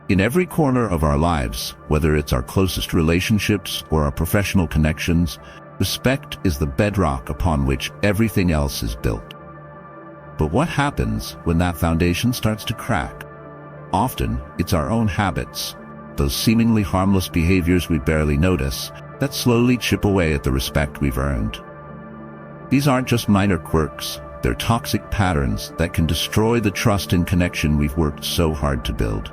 In every corner of our lives, whether it's our closest relationships or our professional connections, respect is the bedrock upon which everything else is built. But what happens when that foundation starts to crack? Often, it's our own habits, those seemingly harmless behaviors we barely notice, that slowly chip away at the respect we've earned. These aren't just minor quirks, they're toxic patterns that can destroy the trust and connection we've worked so hard to build.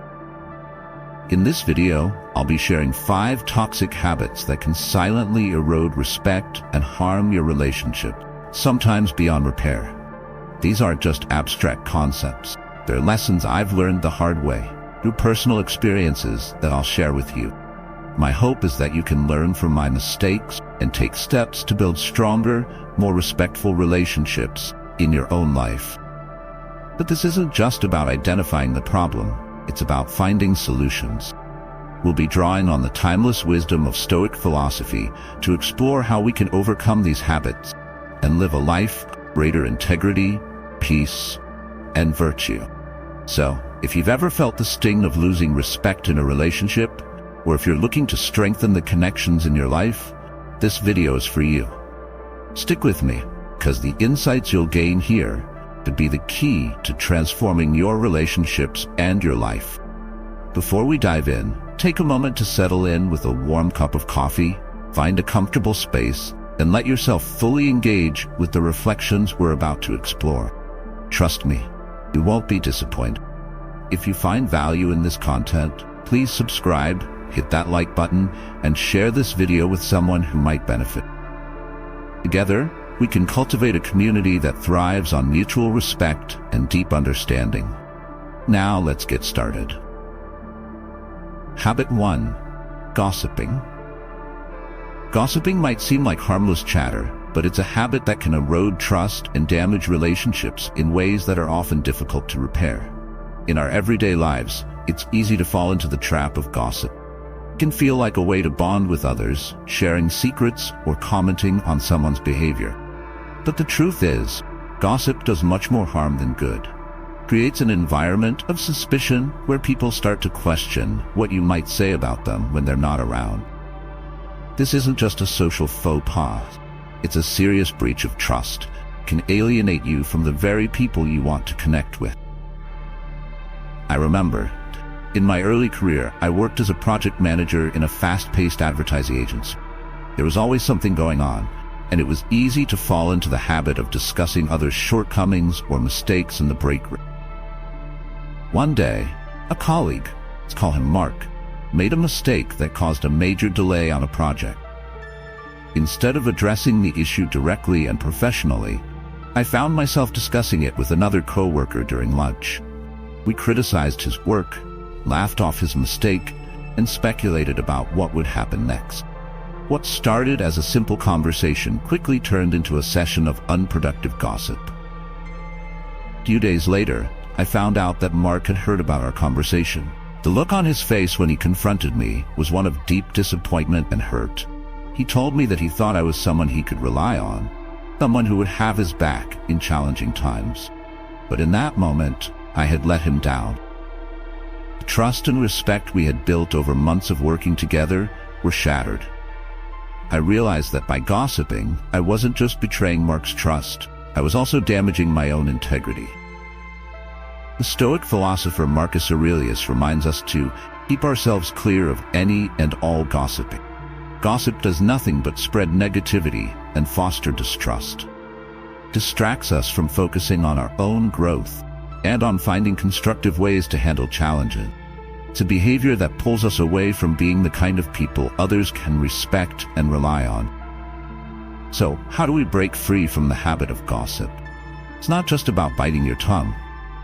In this video, I'll be sharing 5 toxic habits that can silently erode respect and harm your relationship, sometimes beyond repair. These aren't just abstract concepts. They're lessons I've learned the hard way, through personal experiences that I'll share with you. My hope is that you can learn from my mistakes and take steps to build stronger, more respectful relationships in your own life. But this isn't just about identifying the problem, it's about finding solutions. We'll be drawing on the timeless wisdom of Stoic philosophy to explore how we can overcome these habits and live a life of greater integrity, peace, and virtue. So, if you've ever felt the sting of losing respect in a relationship, or if you're looking to strengthen the connections in your life, this video is for you. Stick with me, because the insights you'll gain here could be the key to transforming your relationships and your life. Before we dive in, take a moment to settle in with a warm cup of coffee, find a comfortable space, and let yourself fully engage with the reflections we're about to explore. Trust me, you won't be disappointed. If you find value in this content, please subscribe, hit that like button, and share this video with someone who might benefit. Together, we can cultivate a community that thrives on mutual respect and deep understanding. Now let's get started. Habit 1. Gossiping. Gossiping might seem like harmless chatter, but it's a habit that can erode trust and damage relationships in ways that are often difficult to repair. In our everyday lives, it's easy to fall into the trap of gossip. It can feel like a way to bond with others, sharing secrets or commenting on someone's behavior. But the truth is, gossip does much more harm than good. It creates an environment of suspicion where people start to question what you might say about them when they're not around. This isn't just a social faux pas. It's a serious breach of trust. It can alienate you from the very people you want to connect with. I remember, in my early career, I worked as a project manager in a fast-paced advertising agency. There was always something going on, and it was easy to fall into the habit of discussing others' shortcomings or mistakes in the break room. One day, a colleague, let's call him Mark, made a mistake that caused a major delay on a project. Instead of addressing the issue directly and professionally, I found myself discussing it with another coworker during lunch. We criticized his work, laughed off his mistake, and speculated about what would happen next. What started as a simple conversation quickly turned into a session of unproductive gossip. A few days later, I found out that Mark had heard about our conversation. The look on his face when he confronted me was one of deep disappointment and hurt. He told me that he thought I was someone he could rely on, someone who would have his back in challenging times. But in that moment, I had let him down. The trust and respect we had built over months of working together were shattered. I realized that by gossiping, I wasn't just betraying Mark's trust, I was also damaging my own integrity. The Stoic philosopher Marcus Aurelius reminds us to keep ourselves clear of any and all gossiping. Gossip does nothing but spread negativity and foster distrust. It distracts us from focusing on our own growth and on finding constructive ways to handle challenges. It's a behavior that pulls us away from being the kind of people others can respect and rely on. So, how do we break free from the habit of gossip? It's not just about biting your tongue.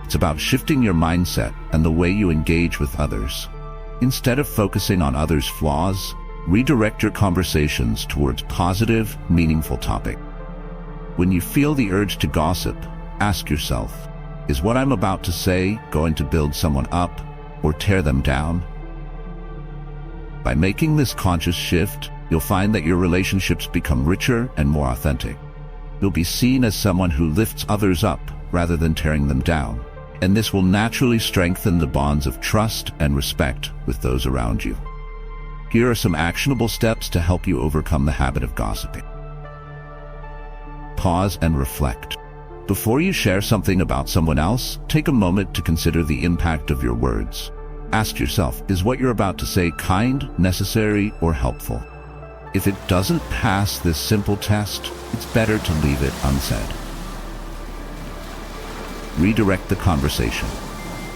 It's about shifting your mindset and the way you engage with others. Instead of focusing on others' flaws, redirect your conversations towards positive, meaningful topics. When you feel the urge to gossip, ask yourself, is what I'm about to say going to build someone up or tear them down? By making this conscious shift, you'll find that your relationships become richer and more authentic. You'll be seen as someone who lifts others up rather than tearing them down. and this will naturally strengthen the bonds of trust and respect with those around you. Here are some actionable steps to help you overcome the habit of gossiping. Pause and reflect. Before you share something about someone else, take a moment to consider the impact of your words. Ask yourself, is what you're about to say kind, necessary, or helpful? If it doesn't pass this simple test, it's better to leave it unsaid. Redirect the conversation.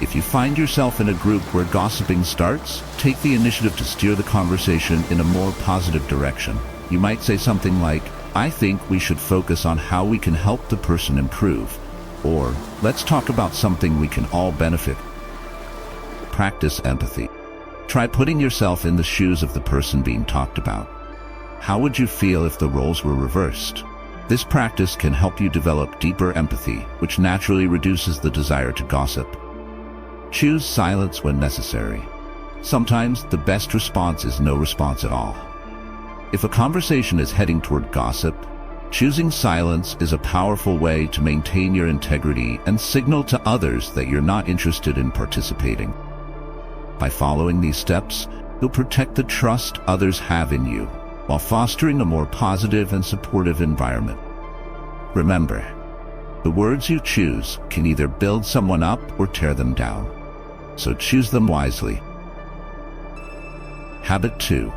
If you find yourself in a group where gossiping starts, take the initiative to steer the conversation in a more positive direction. You might say something like, "I think we should focus on how we can help the person improve," or "Let's talk about something we can all benefit." Practice empathy. Try putting yourself in the shoes of the person being talked about. How would you feel if the roles were reversed? This practice can help you develop deeper empathy, which naturally reduces the desire to gossip. Choose silence when necessary. Sometimes the best response is no response at all. If a conversation is heading toward gossip, choosing silence is a powerful way to maintain your integrity and signal to others that you're not interested in participating. By following these steps, you'll protect the trust others have in you, while fostering a more positive and supportive environment. Remember, the words you choose can either build someone up or tear them down, so choose them wisely. Habit 2.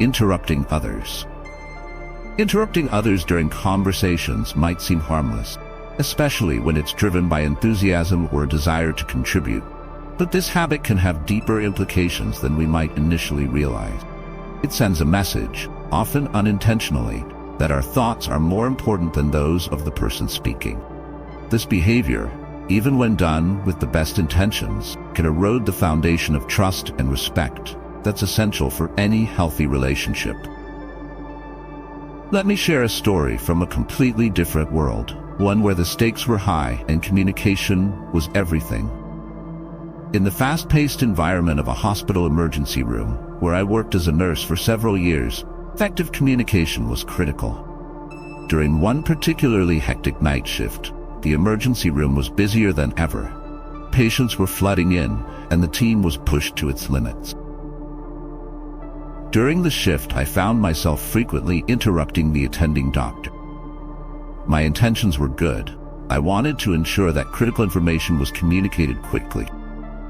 Interrupting others. Interrupting others during conversations might seem harmless, especially when it's driven by enthusiasm or a desire to contribute. But this habit can have deeper implications than we might initially realize. It sends a message, often unintentionally, that our thoughts are more important than those of the person speaking. This behavior, even when done with the best intentions, can erode the foundation of trust and respect that's essential for any healthy relationship. Let me share a story from a completely different world, one where the stakes were high and communication was everything. In the fast-paced environment of a hospital emergency room, where I worked as a nurse for several years, effective communication was critical. During one particularly hectic night shift, the emergency room was busier than ever. Patients were flooding in, and the team was pushed to its limits. During the shift, I found myself frequently interrupting the attending doctor. My intentions were good. I wanted to ensure that critical information was communicated quickly.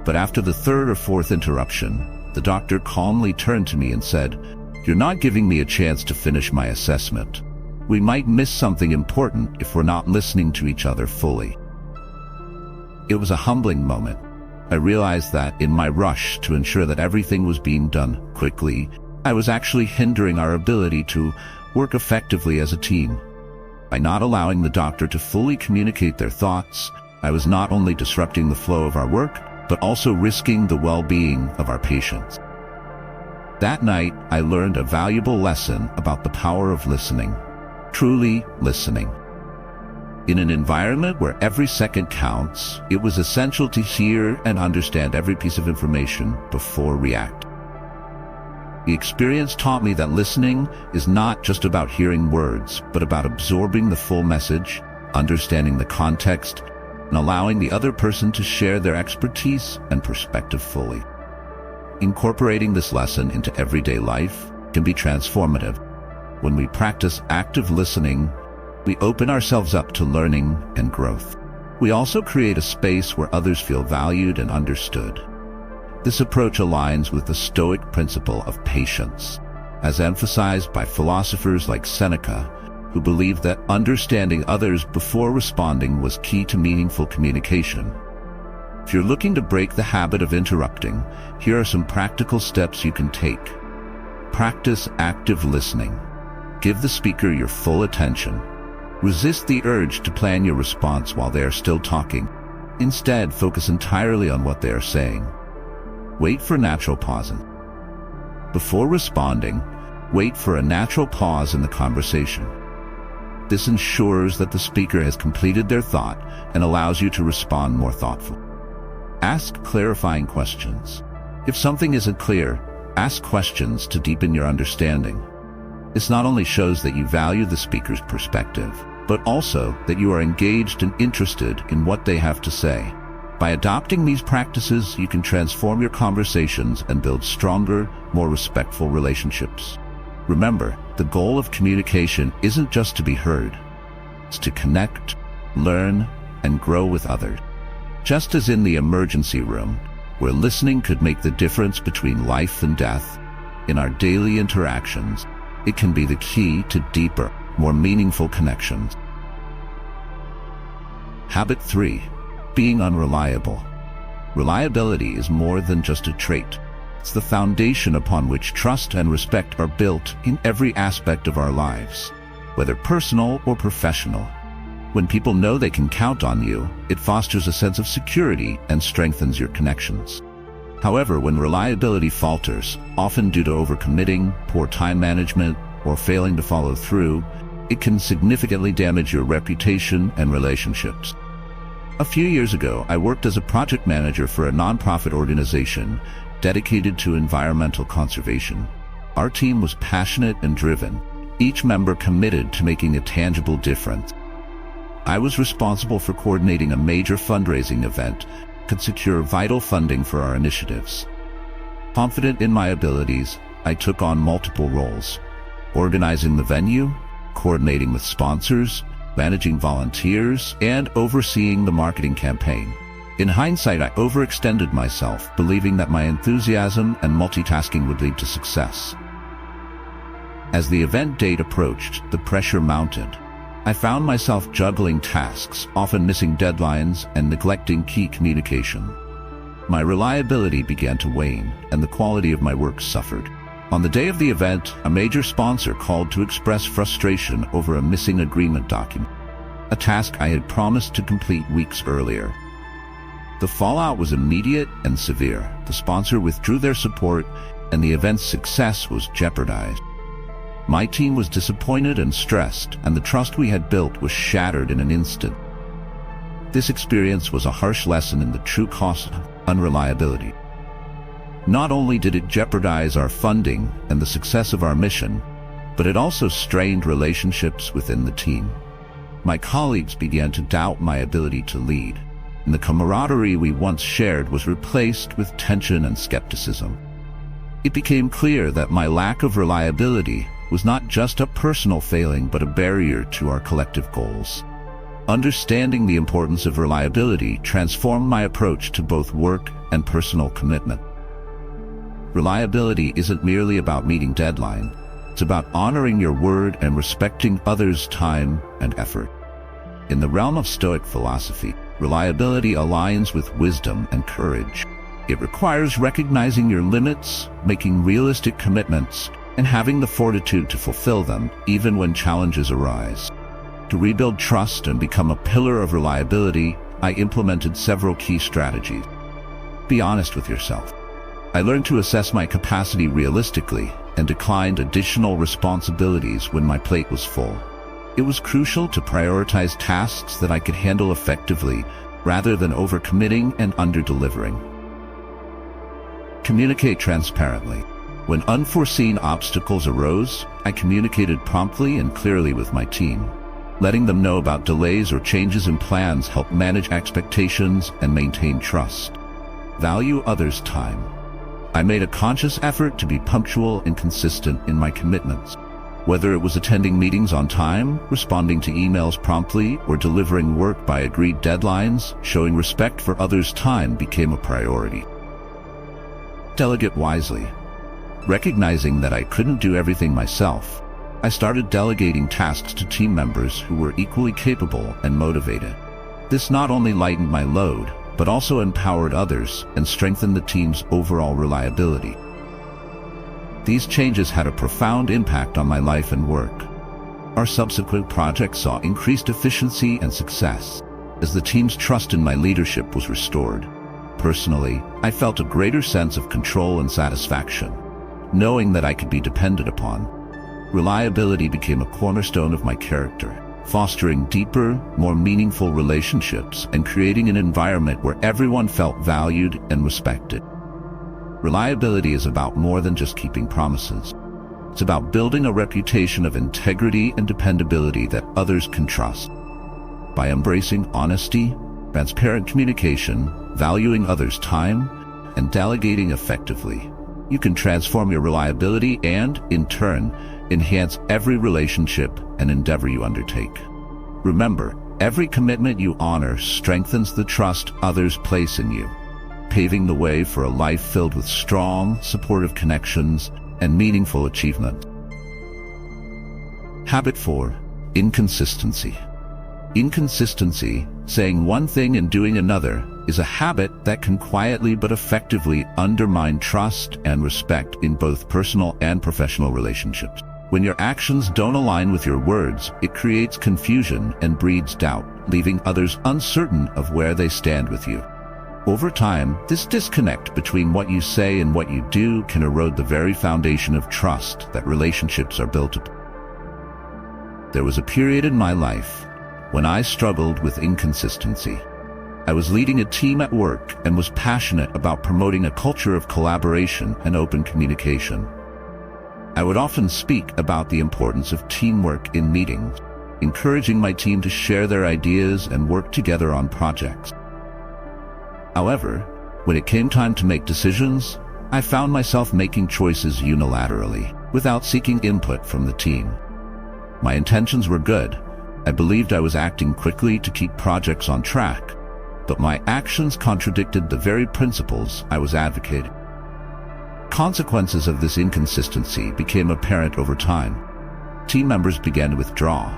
But after the third or fourth interruption, the doctor calmly turned to me and said, "You're not giving me a chance to finish my assessment. We might miss something important if we're not listening to each other fully." It was a humbling moment. I realized that in my rush to ensure that everything was being done quickly, I was actually hindering our ability to work effectively as a team. By not allowing the doctor to fully communicate their thoughts, I was not only disrupting the flow of our work, but also risking the well-being of our patients. That night, I learned a valuable lesson about the power of listening, truly listening. In an environment where every second counts, it was essential to hear and understand every piece of information before reacting. The experience taught me that listening is not just about hearing words, but about absorbing the full message, understanding the context, and allowing the other person to share their expertise and perspective fully. Incorporating this lesson into everyday life can be transformative. When we practice active listening, we open ourselves up to learning and growth. We also create a space where others feel valued and understood. This approach aligns with the Stoic principle of patience, as emphasized by philosophers like Seneca, who believed that understanding others before responding was key to meaningful communication. If you're looking to break the habit of interrupting, here are some practical steps you can take. Practice active listening. Give the speaker your full attention. Resist the urge to plan your response while they are still talking. Instead, focus entirely on what they are saying. Wait for natural pauses. Before responding, wait for a natural pause in the conversation. This ensures that the speaker has completed their thought and allows you to respond more thoughtfully. Ask clarifying questions. If something isn't clear, ask questions to deepen your understanding. This not only shows that you value the speaker's perspective, but also that you are engaged and interested in what they have to say. By adopting these practices, you can transform your conversations and build stronger, more respectful relationships. Remember, the goal of communication isn't just to be heard. It's to connect, learn, and grow with others. Just as in the emergency room, where listening could make the difference between life and death, in our daily interactions, it can be the key to deeper, more meaningful connections. Habit 3. Being unreliable. Reliability is more than just a trait. It's the foundation upon which trust and respect are built in every aspect of our lives, whether personal or professional. When people know they can count on you, it fosters a sense of security and strengthens your connections. However, when reliability falters, often due to overcommitting, poor time management, or failing to follow through, it can significantly damage your reputation and relationships. A few years ago, I worked as a project manager for a nonprofit organization dedicated to environmental conservation. Our team was passionate and driven, each member committed to making a tangible difference. I was responsible for coordinating a major fundraising event that could secure vital funding for our initiatives. Confident in my abilities, I took on multiple roles: organizing the venue, coordinating with sponsors, managing volunteers, and overseeing the marketing campaign. In hindsight, I overextended myself, believing that my enthusiasm and multitasking would lead to success. As the event date approached, the pressure mounted. I found myself juggling tasks, often missing deadlines and neglecting key communication. My reliability began to wane, and the quality of my work suffered. On the day of the event, a major sponsor called to express frustration over a missing agreement document, a task I had promised to complete weeks earlier. The fallout was immediate and severe. The sponsor withdrew their support, and the event's success was jeopardized. My team was disappointed and stressed, and the trust we had built was shattered in an instant. This experience was a harsh lesson in the true cost of unreliability. Not only did it jeopardize our funding and the success of our mission, but it also strained relationships within the team. My colleagues began to doubt my ability to lead, and the camaraderie we once shared was replaced with tension and skepticism. It became clear that my lack of reliability was not just a personal failing but a barrier to our collective goals. Understanding the importance of reliability transformed my approach to both work and personal commitment. Reliability isn't merely about meeting deadlines. It's about honoring your word and respecting others' time and effort. In the realm of Stoic philosophy, reliability aligns with wisdom and courage. It requires recognizing your limits, making realistic commitments, and having the fortitude to fulfill them even when challenges arise. To rebuild trust and become a pillar of reliability, I implemented several key strategies. Be honest with yourself. I learned to assess my capacity realistically and declined additional responsibilities when my plate was full. It was crucial to prioritize tasks that I could handle effectively rather than overcommitting and under-delivering. Communicate transparently. When unforeseen obstacles arose, I communicated promptly and clearly with my team. Letting them know about delays or changes in plans helped manage expectations and maintain trust. Value others' time. I made a conscious effort to be punctual and consistent in my commitments. Whether it was attending meetings on time, responding to emails promptly, or delivering work by agreed deadlines, showing respect for others' time became a priority. Delegate wisely. Recognizing that I couldn't do everything myself, I started delegating tasks to team members who were equally capable and motivated. This not only lightened my load, but also empowered others and strengthened the team's overall reliability. These changes had a profound impact on my life and work. Our subsequent projects saw increased efficiency and success, as the team's trust in my leadership was restored. Personally, I felt a greater sense of control and satisfaction, knowing that I could be depended upon. Reliability became a cornerstone of my character, fostering deeper, more meaningful relationships and creating an environment where everyone felt valued and respected. Reliability is about more than just keeping promises. It's about building a reputation of integrity and dependability that others can trust. By embracing honesty, transparent communication, valuing others' time, and delegating effectively. You can transform your reliability and, in turn, enhance every relationship and endeavor you undertake. Remember, every commitment you honor strengthens the trust others place in you, paving the way for a life filled with strong, supportive connections and meaningful achievement. Habit 4. Inconsistency. Inconsistency, saying one thing and doing another, is a habit that can quietly but effectively undermine trust and respect in both personal and professional relationships. When your actions don't align with your words, it creates confusion and breeds doubt, leaving others uncertain of where they stand with you. Over time, this disconnect between what you say and what you do can erode the very foundation of trust that relationships are built upon. There was a period in my life when I struggled with inconsistency. I was leading a team at work and was passionate about promoting a culture of collaboration and open communication. I would often speak about the importance of teamwork in meetings, encouraging my team to share their ideas and work together on projects. However, when it came time to make decisions, I found myself making choices unilaterally, without seeking input from the team. My intentions were good. I believed I was acting quickly to keep projects on track, but my actions contradicted the very principles I was advocating. Consequences of this inconsistency became apparent over time. Team members began to withdraw,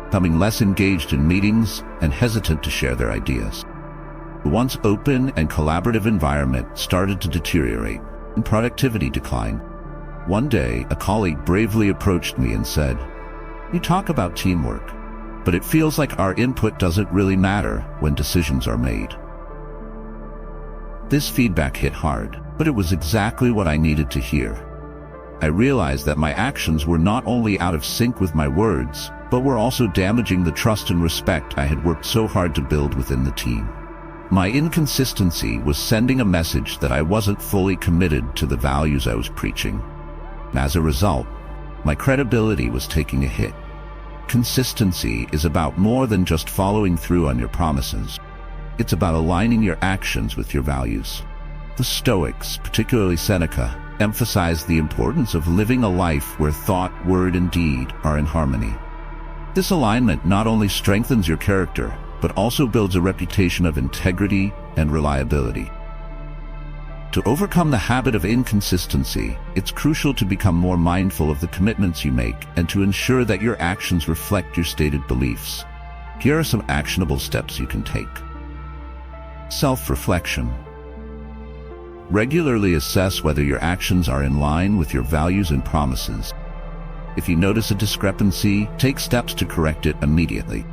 becoming less engaged in meetings and hesitant to share their ideas. The once open and collaborative environment started to deteriorate, and productivity declined. One day, a colleague bravely approached me and said, "You talk about teamwork, but it feels like our input doesn't really matter when decisions are made." This feedback hit hard, but it was exactly what I needed to hear. I realized that my actions were not only out of sync with my words, but were also damaging the trust and respect I had worked so hard to build within the team. My inconsistency was sending a message that I wasn't fully committed to the values I was preaching. As a result, my credibility was taking a hit. Consistency is about more than just following through on your promises. It's about aligning your actions with your values. The Stoics, particularly Seneca, emphasized the importance of living a life where thought, word, and deed are in harmony. This alignment not only strengthens your character, but also builds a reputation of integrity and reliability. To overcome the habit of inconsistency, it's crucial to become more mindful of the commitments you make and to ensure that your actions reflect your stated beliefs. Here are some actionable steps you can take. Self-reflection. Regularly assess whether your actions are in line with your values and promises. If you notice a discrepancy, take steps to correct it immediately.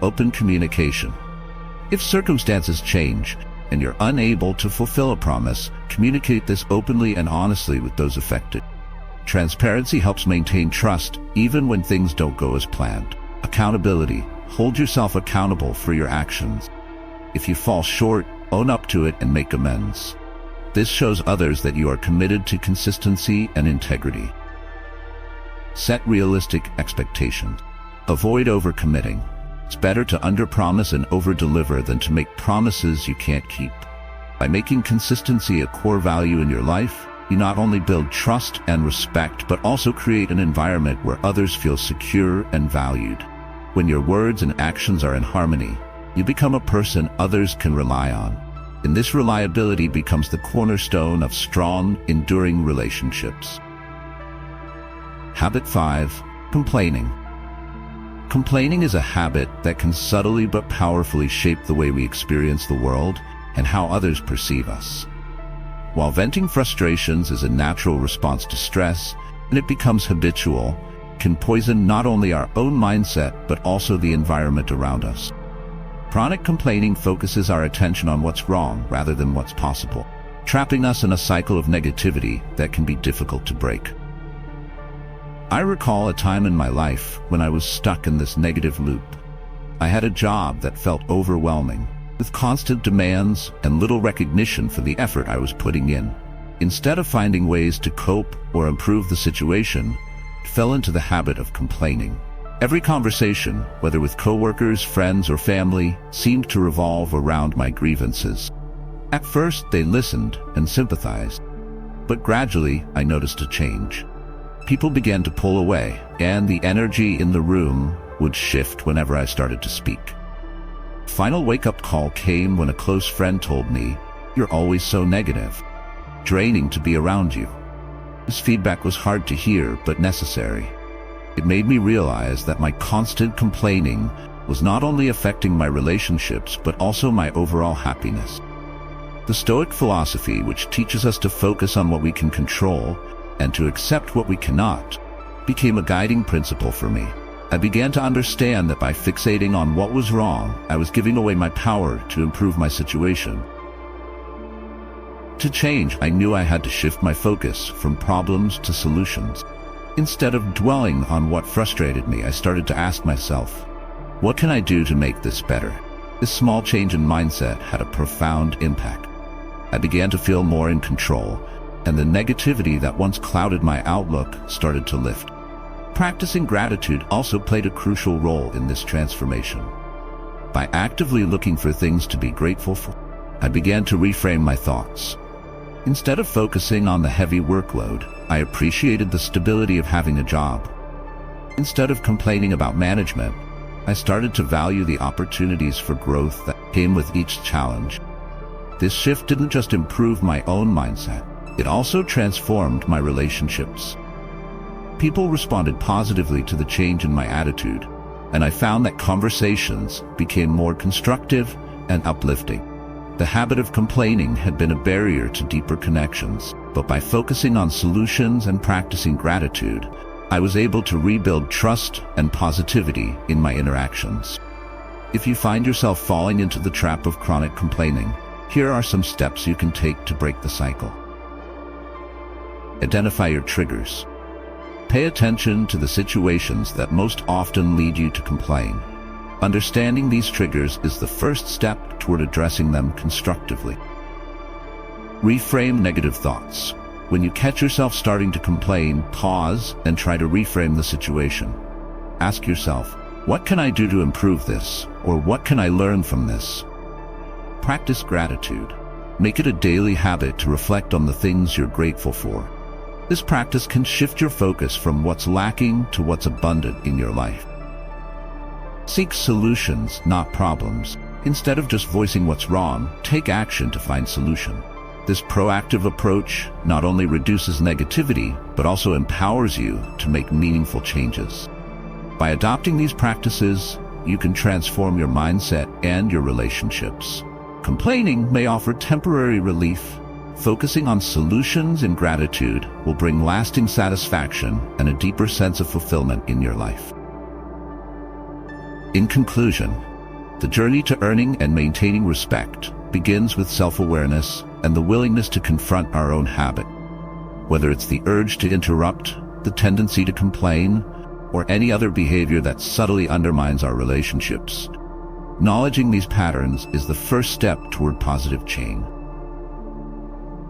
Open communication. If circumstances change and you're unable to fulfill a promise, communicate this openly and honestly with those affected. Transparency helps maintain trust even when things don't go as planned. Accountability. Hold yourself accountable for your actions. If you fall short, own up to it and make amends. This shows others that you are committed to consistency and integrity. Set realistic expectations. Avoid overcommitting. It's better to underpromise and overdeliver than to make promises you can't keep. By making consistency a core value in your life, you not only build trust and respect, but also create an environment where others feel secure and valued. When your words and actions are in harmony, you become a person others can rely on. And this reliability becomes the cornerstone of strong, enduring relationships. Habit 5. Complaining. Complaining is a habit that can subtly but powerfully shape the way we experience the world and how others perceive us. While venting frustrations is a natural response to stress, and it becomes habitual, it can poison not only our own mindset but also the environment around us. Chronic complaining focuses our attention on what's wrong rather than what's possible, trapping us in a cycle of negativity that can be difficult to break. I recall a time in my life when I was stuck in this negative loop. I had a job that felt overwhelming, with constant demands and little recognition for the effort I was putting in. Instead of finding ways to cope or improve the situation, I fell into the habit of complaining. Every conversation, whether with coworkers, friends, or family, seemed to revolve around my grievances. At first, they listened and sympathized, but gradually I noticed a change. People began to pull away, and the energy in the room would shift whenever I started to speak. Final wake-up call came when a close friend told me, "You're always so negative. Draining to be around you." This feedback was hard to hear, but necessary. It made me realize that my constant complaining was not only affecting my relationships, but also my overall happiness. The Stoic philosophy, which teaches us to focus on what we can control and to accept what we cannot, became a guiding principle for me. I began to understand that by fixating on what was wrong, I was giving away my power to improve my situation. To change, I knew I had to shift my focus from problems to solutions. Instead of dwelling on what frustrated me, I started to ask myself, what can I do to make this better? This small change in mindset had a profound impact. I began to feel more in control, and the negativity that once clouded my outlook started to lift. Practicing gratitude also played a crucial role in this transformation. By actively looking for things to be grateful for, I began to reframe my thoughts. Instead of focusing on the heavy workload, I appreciated the stability of having a job. Instead of complaining about management, I started to value the opportunities for growth that came with each challenge. This shift didn't just improve my own mindset, it also transformed my relationships. People responded positively to the change in my attitude, and I found that conversations became more constructive and uplifting. The habit of complaining had been a barrier to deeper connections, but by focusing on solutions and practicing gratitude, I was able to rebuild trust and positivity in my interactions. If you find yourself falling into the trap of chronic complaining, here are some steps you can take to break the cycle. Identify your triggers. Pay attention to the situations that most often lead you to complain. Understanding these triggers is the first step toward addressing them constructively. Reframe negative thoughts. When you catch yourself starting to complain, pause and try to reframe the situation. Ask yourself, what can I do to improve this? Or what can I learn from this? Practice gratitude. Make it a daily habit to reflect on the things you're grateful for. This practice can shift your focus from what's lacking to what's abundant in your life. Seek solutions, not problems. Instead of just voicing what's wrong, take action to find solution. This proactive approach not only reduces negativity, but also empowers you to make meaningful changes. By adopting these practices, you can transform your mindset and your relationships. Complaining may offer temporary relief. Focusing on solutions and gratitude will bring lasting satisfaction and a deeper sense of fulfillment in your life. In conclusion, the journey to earning and maintaining respect begins with self-awareness and the willingness to confront our own habit. Whether it's the urge to interrupt, the tendency to complain, or any other behavior that subtly undermines our relationships, acknowledging these patterns is the first step toward positive change.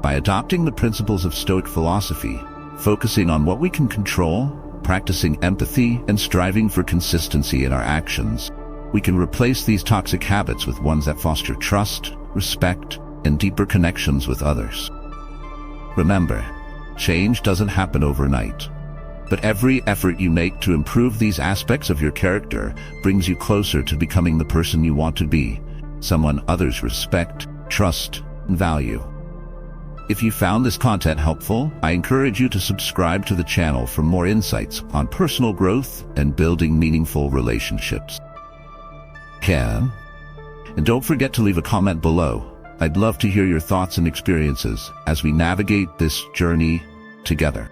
By adopting the principles of Stoic philosophy, focusing on what we can control, practicing empathy, and striving for consistency in our actions, we can replace these toxic habits with ones that foster trust, respect, and deeper connections with others. Remember, change doesn't happen overnight, but every effort you make to improve these aspects of your character brings you closer to becoming the person you want to be, someone others respect, trust, and value. If you found this content helpful, I encourage you to subscribe to the channel for more insights on personal growth and building meaningful relationships. And don't forget to leave a comment below. I'd love to hear your thoughts and experiences as we navigate this journey together.